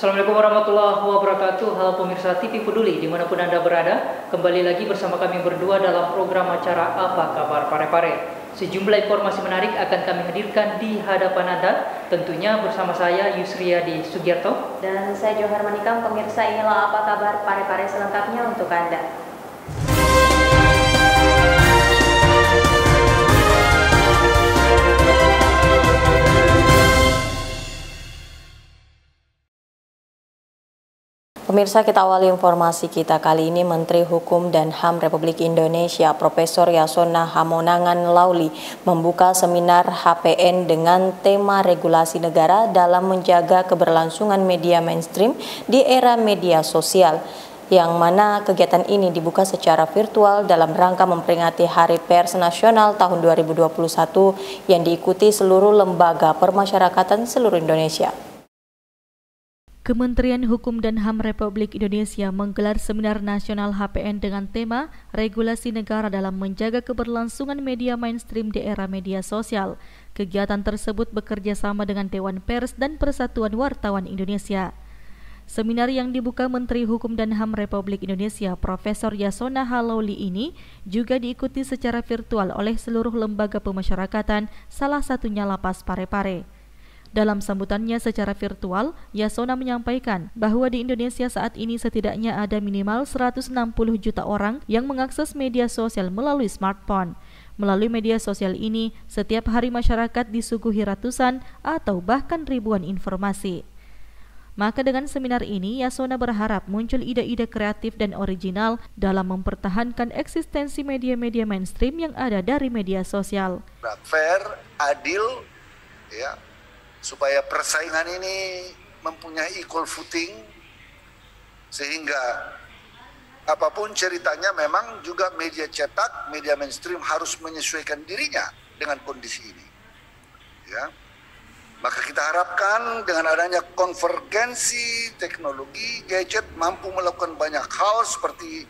Assalamualaikum warahmatullahi wabarakatuh. Halo pemirsa TV Peduli dimanapun Anda berada. Kembali lagi bersama kami berdua dalam program acara Apa Kabar Parepare. Sejumlah informasi menarik akan kami hadirkan di hadapan Anda. Tentunya bersama saya Yusriyadi Sugiarto. Dan saya Johar Manikam. Pemirsa, inilah Apa Kabar Parepare selengkapnya untuk Anda. Pemirsa, kita awali informasi kita kali ini. Menteri Hukum dan HAM Republik Indonesia Profesor Yasona Hamonangan Lauli membuka seminar HPN dengan tema regulasi negara dalam menjaga keberlangsungan media mainstream di era media sosial, yang mana kegiatan ini dibuka secara virtual dalam rangka memperingati Hari Pers Nasional tahun 2021 yang diikuti seluruh lembaga permasyarakatan seluruh Indonesia. Kementerian Hukum dan HAM Republik Indonesia menggelar seminar nasional HPN dengan tema Regulasi Negara dalam Menjaga Keberlangsungan Media Mainstream di Era Media Sosial. Kegiatan tersebut bekerja sama dengan Dewan Pers dan Persatuan Wartawan Indonesia. Seminar yang dibuka Menteri Hukum dan HAM Republik Indonesia Profesor Yasona Lauli ini juga diikuti secara virtual oleh seluruh lembaga pemasyarakatan, salah satunya Lapas Parepare. Dalam sambutannya secara virtual, Yasona menyampaikan bahwa di Indonesia saat ini setidaknya ada minimal 160 juta orang yang mengakses media sosial melalui smartphone. Melalui media sosial ini, setiap hari masyarakat disuguhi ratusan atau bahkan ribuan informasi. Maka dengan seminar ini, Yasona berharap muncul ide-ide kreatif dan original dalam mempertahankan eksistensi media-media mainstream yang ada dari media sosial. Fair, adil, ya, supaya persaingan ini mempunyai equal footing, sehingga apapun ceritanya memang juga media cetak, media mainstream harus menyesuaikan dirinya dengan kondisi ini. Ya. Maka kita harapkan dengan adanya konvergensi teknologi, gadget mampu melakukan banyak hal seperti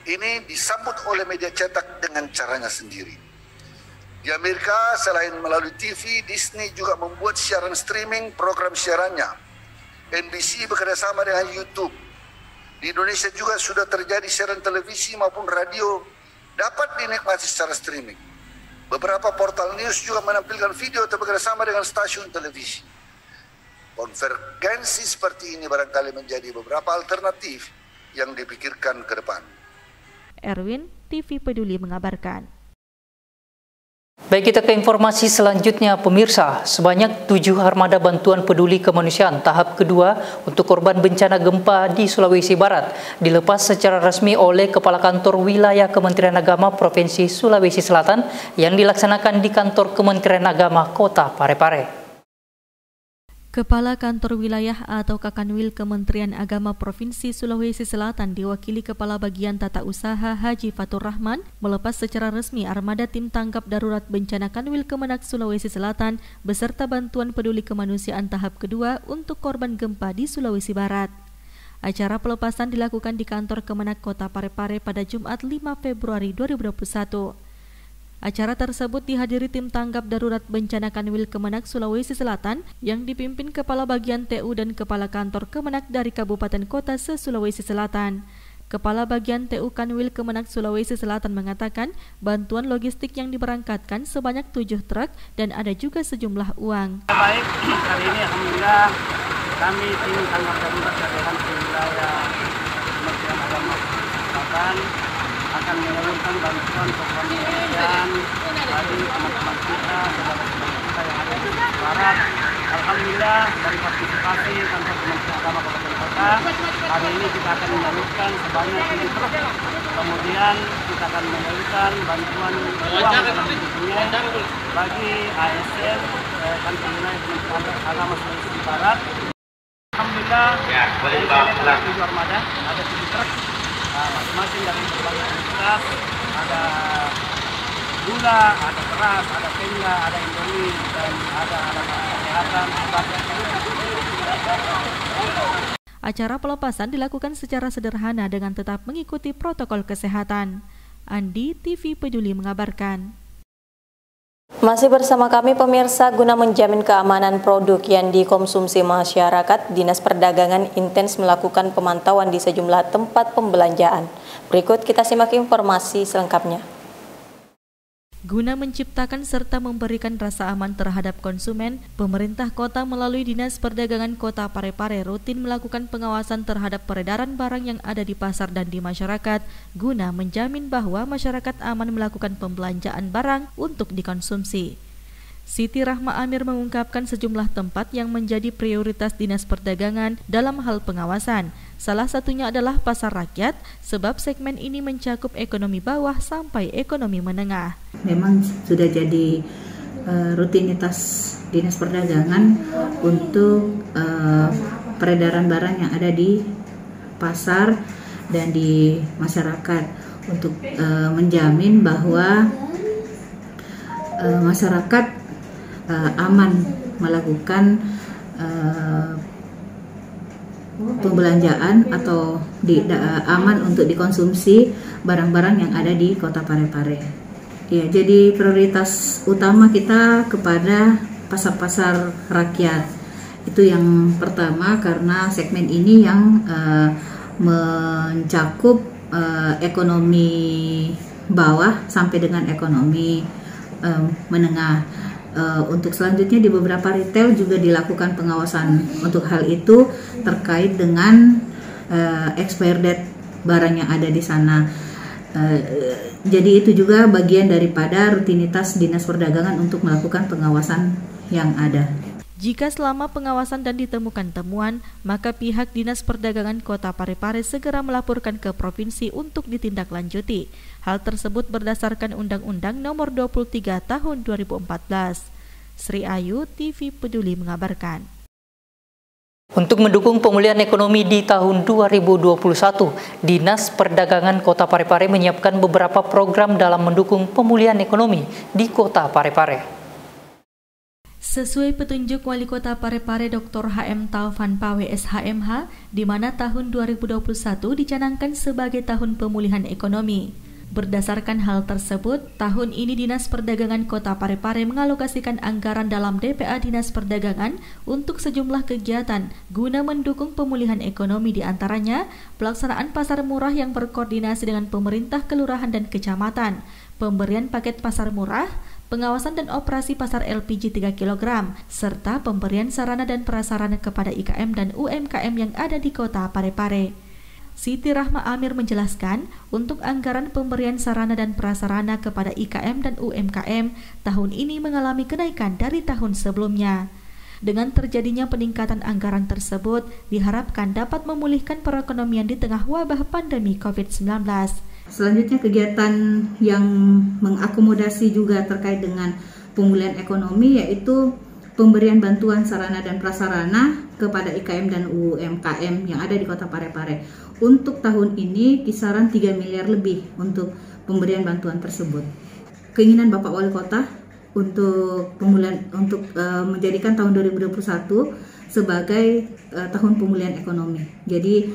ini disambut oleh media cetak dengan caranya sendiri. Di Amerika, selain melalui TV, Disney juga membuat siaran streaming program siarannya. NBC bekerjasama dengan YouTube. Di Indonesia juga sudah terjadi siaran televisi maupun radio dapat dinikmati secara streaming. Beberapa portal news juga menampilkan video atau bekerjasama dengan stasiun televisi. Konvergensi seperti ini barangkali menjadi beberapa alternatif yang dipikirkan ke depan. Erwin, TV Peduli mengabarkan. Baik, kita ke informasi selanjutnya pemirsa. Sebanyak 7 armada bantuan peduli kemanusiaan tahap kedua untuk korban bencana gempa di Sulawesi Barat dilepas secara resmi oleh Kepala Kantor Wilayah Kementerian Agama Provinsi Sulawesi Selatan yang dilaksanakan di Kantor Kementerian Agama Kota Parepare. Kepala Kantor Wilayah atau Kakanwil Kementerian Agama Provinsi Sulawesi Selatan diwakili Kepala Bagian Tata Usaha Haji Fatur Rahman melepas secara resmi armada tim tanggap darurat bencana Kanwil Kemenak Sulawesi Selatan beserta bantuan peduli kemanusiaan tahap kedua untuk korban gempa di Sulawesi Barat. Acara pelepasan dilakukan di Kantor Kemenak Kota Parepare pada Jumat 5 Februari 2021. Acara tersebut dihadiri tim tanggap darurat bencana Kanwil Kemenak Sulawesi Selatan yang dipimpin Kepala Bagian TU dan Kepala Kantor Kemenak dari Kabupaten Kota se-Sulawesi Selatan. Kepala Bagian TU Kanwil Kemenak Sulawesi Selatan mengatakan bantuan logistik yang diberangkatkan sebanyak 7 truk dan ada juga sejumlah uang. Baik, hari ini Alhamdulillah kami tim tanggap darurat dari wilayah Kementerian Agama Selatan akan menyalurkan bantuan korban kemanusiaan bagi teman-teman kita, saudara-saudara kita yang ada di Barat. Alhamdulillah dari partisipasi kantor Kementerian Agama Kabupaten Kota, hari ini kita akan menyalurkan sebanyak 7 truk. Kemudian kita akan menyalurkan bantuan uang dalam bentuknya bagi ASN kantor wilayah Kementerian Agama Sulawesi Barat. Alhamdulillah ada 7 armada, ada 7 truk. Masing-masing dari berbagai universitas, ada gula, ada beras, ada pengga, ada indomie, dan ada alat kesehatan. Acara pelepasan dilakukan secara sederhana dengan tetap mengikuti protokol kesehatan. Andi, TV Peduli mengabarkan. Masih bersama kami pemirsa, guna menjamin keamanan produk yang dikonsumsi masyarakat, Dinas Perdagangan intens melakukan pemantauan di sejumlah tempat pembelanjaan. Berikut kita simak informasi selengkapnya. Guna menciptakan serta memberikan rasa aman terhadap konsumen, pemerintah kota melalui Dinas Perdagangan Kota Parepare rutin melakukan pengawasan terhadap peredaran barang yang ada di pasar dan di masyarakat, guna menjamin bahwa masyarakat aman melakukan pembelanjaan barang untuk dikonsumsi. Siti Rahma Amir mengungkapkan sejumlah tempat yang menjadi prioritas Dinas Perdagangan dalam hal pengawasan. Salah satunya adalah pasar rakyat, sebab segmen ini mencakup ekonomi bawah sampai ekonomi menengah. Memang sudah jadi rutinitas Dinas Perdagangan untuk peredaran barang yang ada di pasar dan di masyarakat untuk menjamin bahwa masyarakat aman melakukan pembelanjaan atau aman untuk dikonsumsi barang-barang yang ada di Kota Parepare. Ya, jadi prioritas utama kita kepada pasar-pasar rakyat. Itu yang pertama karena segmen ini yang mencakup ekonomi bawah sampai dengan ekonomi menengah. Untuk selanjutnya di beberapa retail juga dilakukan pengawasan untuk hal itu terkait dengan expired date barang yang ada di sana. Jadi itu juga bagian daripada rutinitas Dinas Perdagangan untuk melakukan pengawasan yang ada. Jika selama pengawasan dan ditemukan temuan, maka pihak Dinas Perdagangan Kota Parepare segera melaporkan ke provinsi untuk ditindaklanjuti. Hal tersebut berdasarkan Undang-Undang Nomor 23 Tahun 2014. Sri Ayu, TV Peduli mengabarkan. Untuk mendukung pemulihan ekonomi di tahun 2021, Dinas Perdagangan Kota Parepare menyiapkan beberapa program dalam mendukung pemulihan ekonomi di Kota Parepare. Sesuai petunjuk Wali Kota Parepare Dr. HM Taufan Pawe SHMH, di mana tahun 2021 dicanangkan sebagai tahun pemulihan ekonomi. Berdasarkan hal tersebut, tahun ini Dinas Perdagangan Kota Parepare mengalokasikan anggaran dalam DPA Dinas Perdagangan untuk sejumlah kegiatan guna mendukung pemulihan ekonomi, di antaranya pelaksanaan pasar murah yang berkoordinasi dengan pemerintah kelurahan dan kecamatan, pemberian paket pasar murah, pengawasan dan operasi pasar LPG 3 kg, serta pemberian sarana dan prasarana kepada IKM dan UMKM yang ada di Kota Parepare. Siti Rahma Amir menjelaskan, untuk anggaran pemberian sarana dan prasarana kepada IKM dan UMKM, tahun ini mengalami kenaikan dari tahun sebelumnya. Dengan terjadinya peningkatan anggaran tersebut, diharapkan dapat memulihkan perekonomian di tengah wabah pandemi COVID-19. Selanjutnya kegiatan yang mengakomodasi juga terkait dengan pemulihan ekonomi, yaitu pemberian bantuan sarana dan prasarana kepada IKM dan UMKM yang ada di Kota Parepare. Untuk tahun ini kisaran 3 miliar lebih untuk pemberian bantuan tersebut. Keinginan Bapak Wali Kota untuk menjadikan tahun 2021 sebagai tahun pemulihan ekonomi. Jadi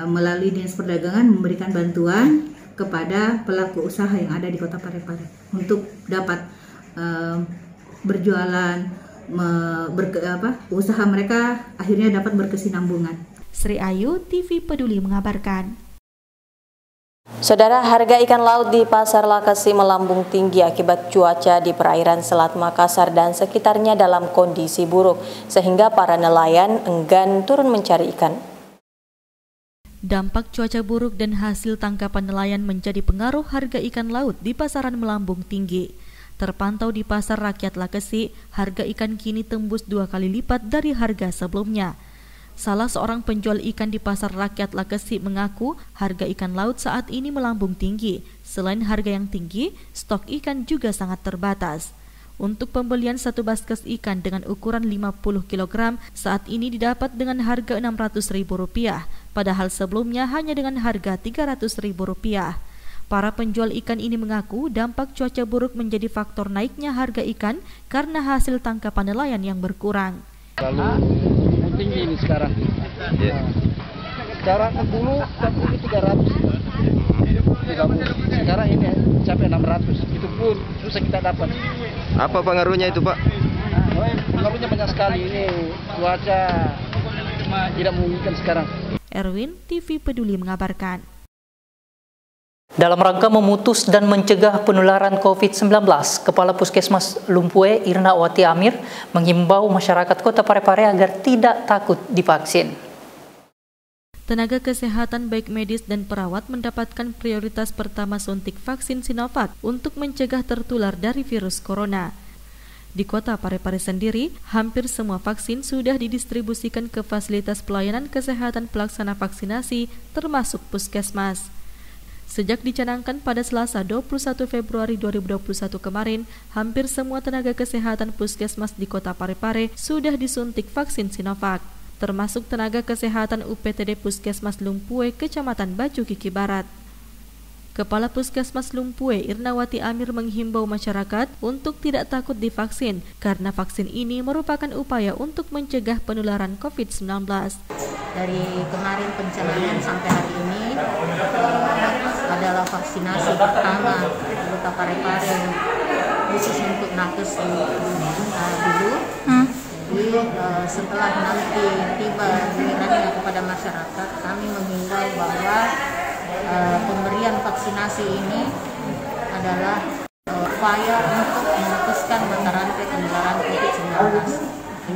melalui Dinas Perdagangan memberikan bantuan kepada pelaku usaha yang ada di Kota Parepare untuk dapat berjualan, usaha mereka akhirnya dapat berkesinambungan. Sri Ayu, TV Peduli mengabarkan. Saudara, harga ikan laut di Pasar Lakasi melambung tinggi akibat cuaca di perairan Selat Makassar dan sekitarnya dalam kondisi buruk, sehingga para nelayan enggan turun mencari ikan. Dampak cuaca buruk dan hasil tangkapan nelayan menjadi pengaruh harga ikan laut di pasaran melambung tinggi. Terpantau di Pasar Rakyat Lakasi, harga ikan kini tembus 2 kali lipat dari harga sebelumnya. Salah seorang penjual ikan di Pasar Rakyat Lakasi mengaku harga ikan laut saat ini melambung tinggi. Selain harga yang tinggi, stok ikan juga sangat terbatas. Untuk pembelian satu basket ikan dengan ukuran 50 kg saat ini didapat dengan harga Rp600.000, padahal sebelumnya hanya dengan harga Rp300.000. Para penjual ikan ini mengaku dampak cuaca buruk menjadi faktor naiknya harga ikan karena hasil tangkapan nelayan yang berkurang. Lalu tinggi ini sekarang. Sekarang dulu 300. Sekarang ini sampai 600. Itu pun susah kita dapat. Apa pengaruhnya itu, Pak? Pengaruhnya banyak sekali, ini cuaca tidak memungkinkan sekarang. Erwin, TV Peduli mengabarkan. Dalam rangka memutus dan mencegah penularan COVID-19, Kepala Puskesmas Lumpue Irnawati Amir menghimbau masyarakat Kota Parepare agar tidak takut divaksin. Tenaga kesehatan baik medis dan perawat mendapatkan prioritas pertama suntik vaksin Sinovac untuk mencegah tertular dari virus corona. Di Kota Parepare sendiri, hampir semua vaksin sudah didistribusikan ke fasilitas pelayanan kesehatan pelaksana vaksinasi, termasuk puskesmas. Sejak dicanangkan pada Selasa 21 Februari 2021 kemarin, hampir semua tenaga kesehatan puskesmas di Kota Parepare sudah disuntik vaksin Sinovac, termasuk tenaga kesehatan UPTD Puskesmas Lumpue, Kecamatan Baju Kiki Barat. Kepala Puskesmas Lumpue Irnawati Amir menghimbau masyarakat untuk tidak takut divaksin karena vaksin ini merupakan upaya untuk mencegah penularan COVID-19. Dari kemarin pencanangan sampai hari ini adalah vaksinasi pertama di Kota Parepare khusus untuk nakes dulu. Jadi setelah nanti tiba gilirannya kepada masyarakat, kami menghimbau bahwa pemberian vaksinasi ini adalah upaya untuk memutuskan mata rantai penularan COVID-19.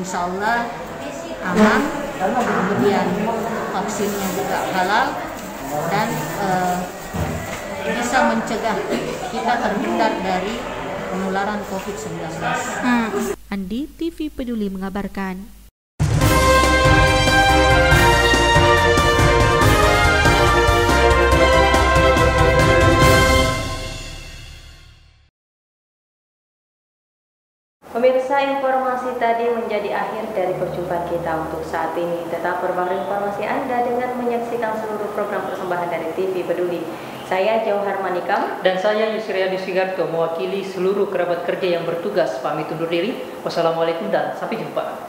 Insya Allah aman, kemudian vaksinnya juga halal dan bisa mencegah kita terhindar dari penularan COVID-19. Andi, TV Peduli mengabarkan. Pemirsa, informasi tadi menjadi akhir dari perjumpaan kita untuk saat ini. Tetap berbahagia informasi Anda dengan menyaksikan seluruh program persembahan dari TV Peduli. Saya Jauhar Manikam Dan saya Yusriadi Sigarto mewakili seluruh kerabat kerja yang bertugas pamit undur diri. Wassalamualaikum dan sampai jumpa.